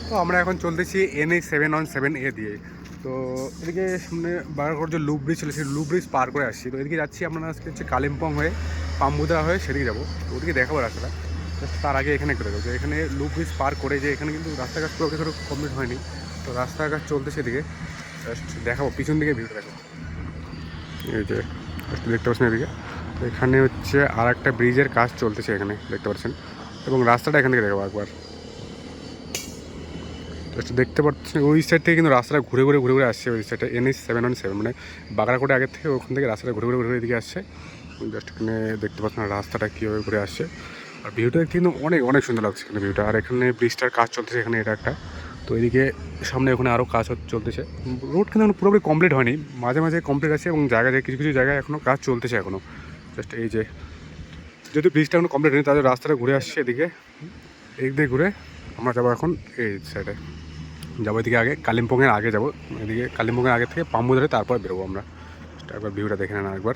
তো আমরা এখন চলতেছি NH717A দিয়ে। তো এদিকে সামনে বাগারকোট যে লুপ ব্রিজ ছিল সেই লুপ ব্রিজ পার করে আসছি। তো এদিকে যাচ্ছি আমরা আজকে হচ্ছে কালিম্পং হয়ে পাম্বুদা হয়ে সেদিকে যাবো। তো ওদিকে দেখাবো রাস্তাটা। তার আগে এখানে একটু দেখো যে এখানে লুপ ব্রিজ পার করে যে এখানে কিন্তু রাস্তাঘাট পুরো কমপ্লিট হয়নি। তো রাস্তাঘাট চলতে সেদিকে জাস্ট দেখাবো পিছন দিকে ভিউটা দেখো। এই যে দেখতে পাচ্ছেন এদিকে, তো এখানে হচ্ছে আর একটা ব্রিজের কাজ চলতেছে এখানে দেখতে পাচ্ছেন, এবং রাস্তাটা এখান থেকে দেখাবো একবার। জাস্ট দেখতে পাচ্ছেন ওই সাইড থেকে কিন্তু রাস্তাটা ঘুরে আসছে, ওই সাইডে NH717 মানে বাগড়াকোটে আগের থেকে ওখান থেকে রাস্তাটা ঘুরে এদিকে আসছে। জাস্ট এখানে দেখতে পাচ্ছেন রাস্তাটা কীভাবে ঘুরে আসছে, আর ভিউটা কিন্তু অনেক সুন্দর লাগছে এখানে ভিউটা। আর এখানে ব্রিজটার কাজ চলতেছে এখানে, এটা একটা। তো এদিকে সামনে ওখানে আরও কাজ চলতেছে। রোড কিন্তু এখন পুরোপুরি কমপ্লিট হয়নি, মাঝে কিছু আছে, এবং কিছু জায়গায় এখনও কাজ চলতেছে এখনও। জাস্ট এই যে যদি ব্রিজটা এখনো কমপ্লিট হয়নি তাহলে রাস্তাটা ঘুরে আসছে এদিকে, এই দিকে ঘুরে আমরা যাবো এখন এই সাইডে যাবো, এদিকে আগে কালিম্পংয়ের আগে যাবো, এদিকে কালিম্পংয়ের আগে থেকে পাম্বু ধরে তারপর বেরোবো আমরা। একবার ভিউটা দেখে নেন আরেকবার।